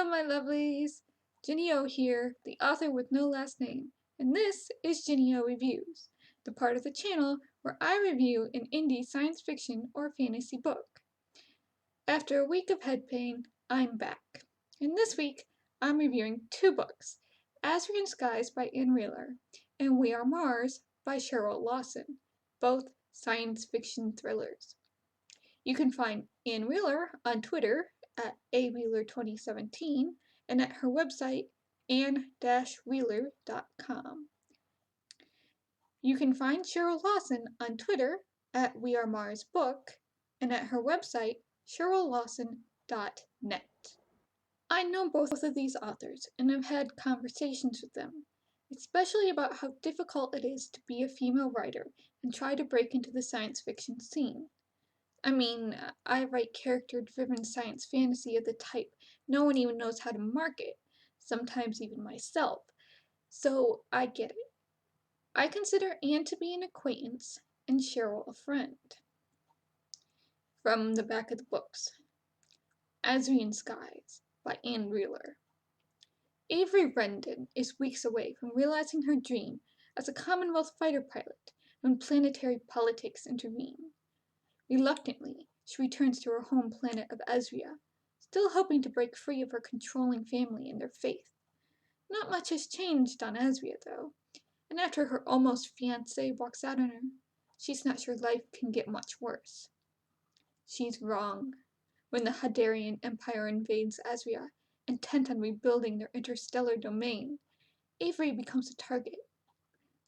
my lovelies! Ginny O here, the author with no last name, and this is Ginny O Reviews, the part of the channel where I review an indie science fiction or fantasy book. After a week of head pain, I'm back. And this week, I'm reviewing two books, Asrian Skies by Ann Wheeler and We Are Mars by Cheryl Lawson, both science fiction thrillers. You can find Ann Wheeler on Twitter at awheeler2017 and at her website ann-wheeler.com. You can find Cheryl Lawson on Twitter at wearemarsbook and at her website cheryllawson.net. I know both of these authors and have had conversations with them, especially about how difficult it is to be a female writer and try to break into the science fiction scene. I write character-driven science fantasy of the type no one even knows how to market, sometimes even myself, so I get it. I consider Anne to be an acquaintance and Cheryl a friend. From the back of the books. Asrian Skies by Ann Wheeler. Avery Rendon is weeks away from realizing her dream as a Commonwealth fighter pilot when planetary politics intervene. Reluctantly, she returns to her home planet of Azria, still hoping to break free of her controlling family and their faith. Not much has changed on Azria, though, and after her almost fiancé walks out on her, she's not sure life can get much worse. She's wrong. When the Hadarian Empire invades Azria, intent on rebuilding their interstellar domain, Avery becomes a target.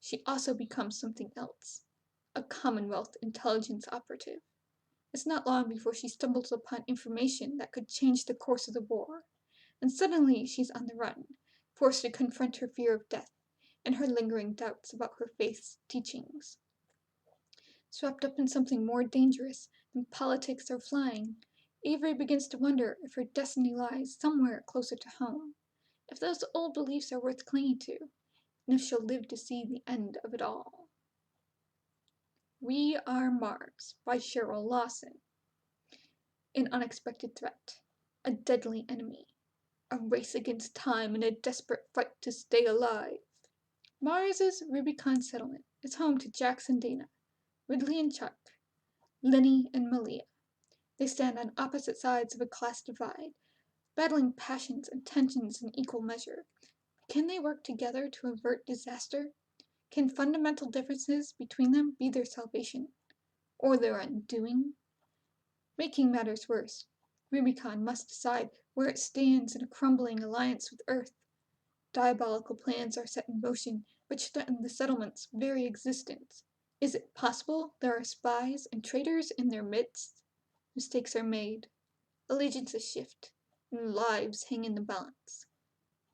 She also becomes something else, a Commonwealth intelligence operative. It's not long before she stumbles upon information that could change the course of the war, and suddenly she's on the run, forced to confront her fear of death and her lingering doubts about her faith's teachings. Swept up in something more dangerous than politics or flying, Avery begins to wonder if her destiny lies somewhere closer to home, if those old beliefs are worth clinging to, and if she'll live to see the end of it all. We Are Mars by Cheryl Lawson. An unexpected threat, a deadly enemy, a race against time in a desperate fight to stay alive. Mars's Rubicon settlement is home to Jax and Dana, Ridley and Chuck, Lenny and Malia. They stand on opposite sides of a class divide, battling passions and tensions in equal measure. Can they work together to avert disaster? Can fundamental differences between them be their salvation, or their undoing? Making matters worse, Rubicon must decide where it stands in a crumbling alliance with Earth. Diabolical plans are set in motion which threaten the settlement's very existence. Is it possible there are spies and traitors in their midst? Mistakes are made, allegiances shift, and lives hang in the balance.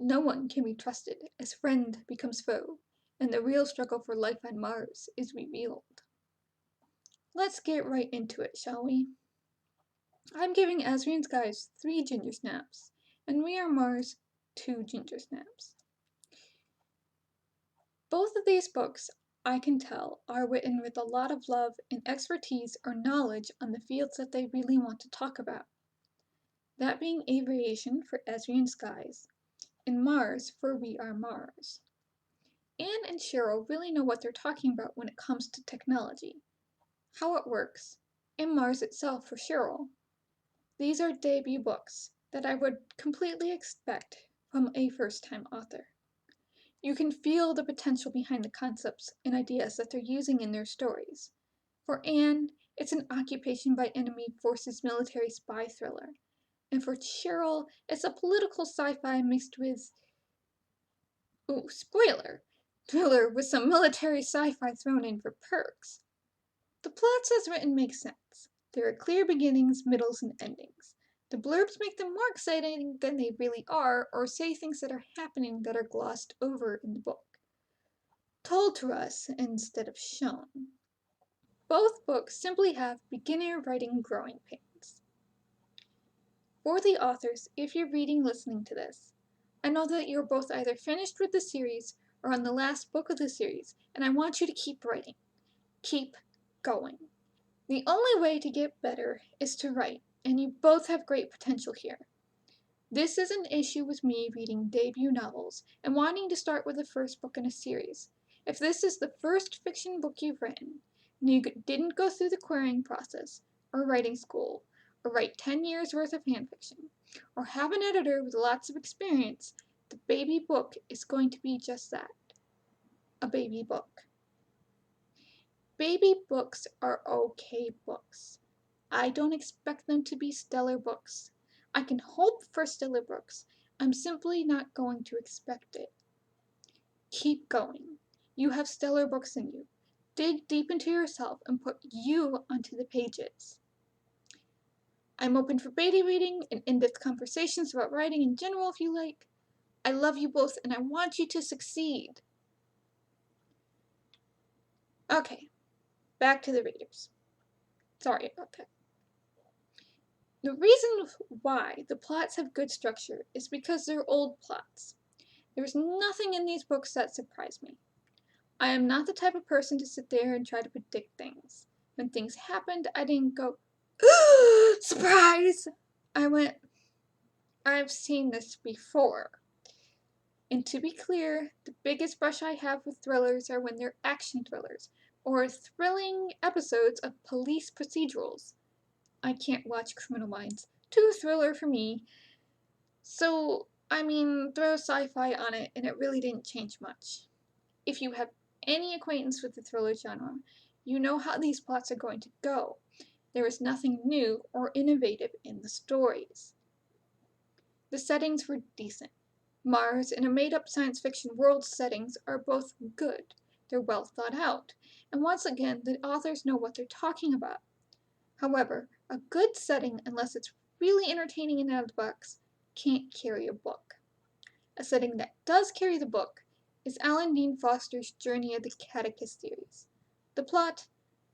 No one can be trusted as friend becomes foe, and the real struggle for life on Mars is revealed. Let's get right into it, shall we? I'm giving Asrian Skies 3 ginger snaps, and We Are Mars 2 ginger snaps. Both of these books, I can tell, are written with a lot of love and expertise or knowledge on the fields that they really want to talk about. That being aviation for Asrian Skies, and Mars for We Are Mars. Anne and Cheryl really know what they're talking about when it comes to technology, how it works, and Mars itself for Cheryl. These are debut books that I would completely expect from a first-time author. You can feel the potential behind the concepts and ideas that they're using in their stories. For Anne, it's an occupation by enemy forces military spy thriller. And for Cheryl, it's a political sci-fi mixed with, spoiler, thriller with some military sci-fi thrown in for perks. The plots as written make sense. There are clear beginnings, middles, and endings. The blurbs make them more exciting than they really are, or say things that are happening that are glossed over in the book. Told to us instead of shown. Both books simply have beginner writing growing pains. For the authors, if you're listening to this, I know that you're both either finished with the series or on the last book of the series, and I want you to keep writing. Keep going. The only way to get better is to write, and you both have great potential here. This is an issue with me reading debut novels and wanting to start with the first book in a series. If this is the first fiction book you've written, and you didn't go through the querying process, or writing school, or write 10 years worth of fanfiction, or have an editor with lots of experience, the baby book is going to be just that, a baby book. Baby books are okay books. I don't expect them to be stellar books. I can hope for stellar books. I'm simply not going to expect it. Keep going. You have stellar books in you. Dig deep into yourself and put you onto the pages. I'm open for beta reading and in-depth conversations about writing in general if you like. I love you both and I want you to succeed. Okay, back to the readers. Sorry about that. The reason why the plots have good structure is because they're old plots. There's nothing in these books that surprised me. I am not the type of person to sit there and try to predict things. When things happened, I didn't go, surprise! I went, I've seen this before. And to be clear, the biggest brush I have with thrillers are when they're action thrillers, or thrilling episodes of police procedurals. I can't watch Criminal Minds. Too thriller for me. So, throw sci-fi on it and it really didn't change much. If you have any acquaintance with the thriller genre, you know how these plots are going to go. There is nothing new or innovative in the stories. The settings were decent. Mars and a made-up science fiction world settings are both good. They're well thought out, and once again, the authors know what they're talking about. However, a good setting, unless it's really entertaining and out of the box, can't carry a book. A setting that does carry the book is Alan Dean Foster's Journey of the Catechist series. The plot,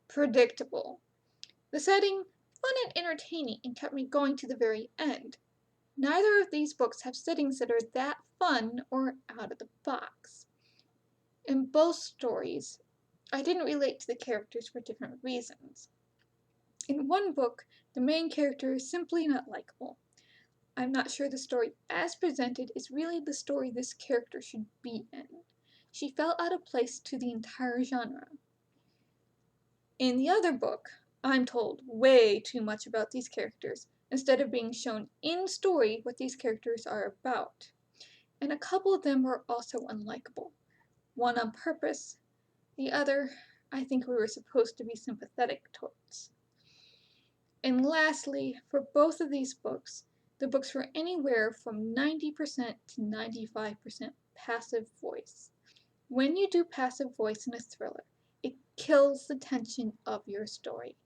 predictable. The setting, fun and entertaining and kept me going to the very end. Neither of these books have settings that are that fun or out of the box. In both stories, I didn't relate to the characters for different reasons. In one book, the main character is simply not likable. I'm not sure the story as presented is really the story this character should be in. She fell out of place to the entire genre. In the other book, I'm told way too much about these characters, instead of being shown in story what these characters are about. And a couple of them were also unlikable. One on purpose, the other, I think we were supposed to be sympathetic towards. And lastly, for both of these books, the books were anywhere from 90% to 95% passive voice. When you do passive voice in a thriller, it kills the tension of your story.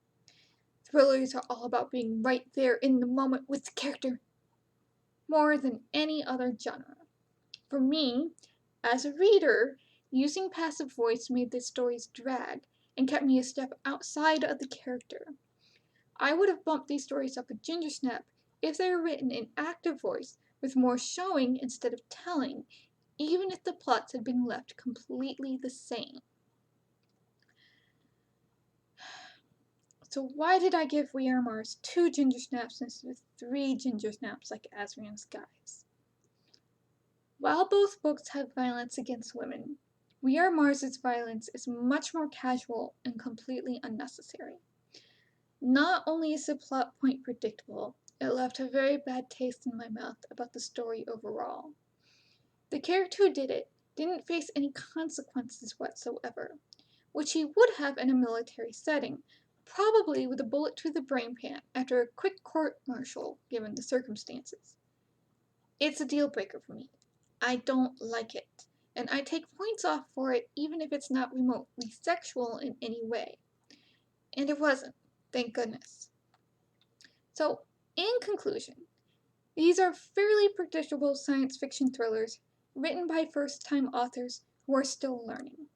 Thrillers are all about being right there in the moment with the character, more than any other genre. For me, as a reader, using passive voice made the stories drag and kept me a step outside of the character. I would have bumped these stories up a ginger snap if they were written in active voice with more showing instead of telling, even if the plots had been left completely the same. So why did I give We Are Mars 2 ginger snaps instead of 3 ginger snaps like Asrian Skies? While both books have violence against women, We Are Mars' violence is much more casual and completely unnecessary. Not only is the plot point predictable, it left a very bad taste in my mouth about the story overall. The character who did it didn't face any consequences whatsoever, which he would have in a military setting, probably with a bullet to the brain pan after a quick court-martial given the circumstances. It's a deal breaker for me. I don't like it, and I take points off for it even if it's not remotely sexual in any way. And it wasn't, thank goodness. So, in conclusion, these are fairly predictable science fiction thrillers written by first-time authors who are still learning.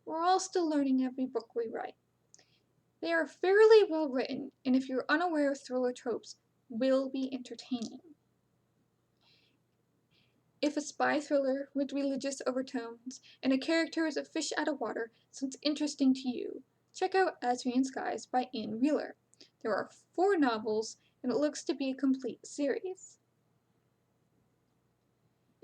We're all still learning every book we write. They are fairly well written, and if you're unaware of thriller tropes, will be entertaining. If a spy thriller with religious overtones and a character is a fish out of water sounds interesting to you, check out Asrian Skies by Anne Wheeler. There are 4 novels, and it looks to be a complete series.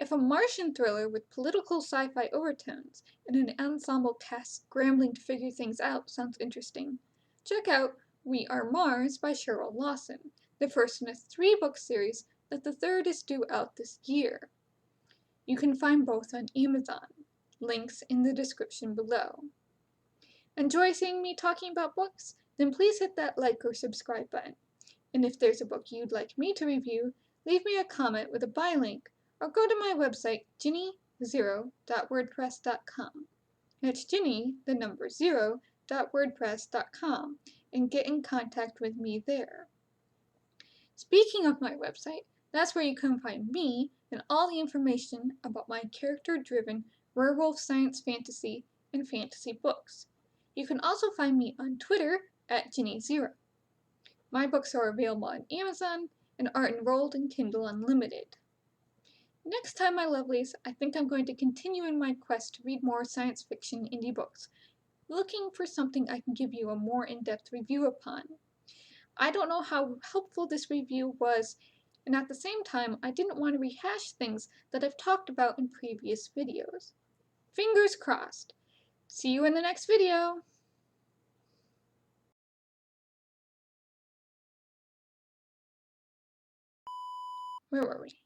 If a Martian thriller with political sci-fi overtones and an ensemble cast scrambling to figure things out sounds interesting, check out We Are Mars by Cheryl Lawson, the first in a 3-book series that the third is due out this year. You can find both on Amazon. Links in the description below. Enjoy seeing me talking about books? Then please hit that like or subscribe button. And if there's a book you'd like me to review, leave me a comment with a buy link or go to my website ginny0.wordpress.com. That's Ginny, the number 0.wordpress.com, and get in contact with me there. Speaking of my website, that's where you can find me and all the information about my character-driven werewolf science fantasy and fantasy books. You can also find me on Twitter at Ginny0. My books are available on Amazon and are enrolled in Kindle Unlimited. Next time, my lovelies, I think I'm going to continue in my quest to read more science fiction indie books, looking for something I can give you a more in-depth review upon. I don't know how helpful this review was, and at the same time, I didn't want to rehash things that I've talked about in previous videos. Fingers crossed. See you in the next video! Where were we?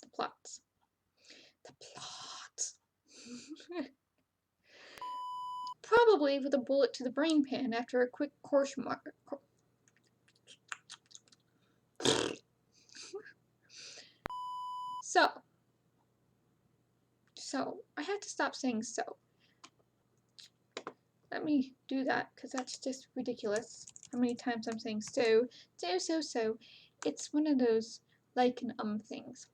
The plots. The plots. Probably with a bullet to the brain pan after a quick course mark. So, I have to stop saying so. Let me do that, because that's just ridiculous. How many times I'm saying so. It's one of those like and things.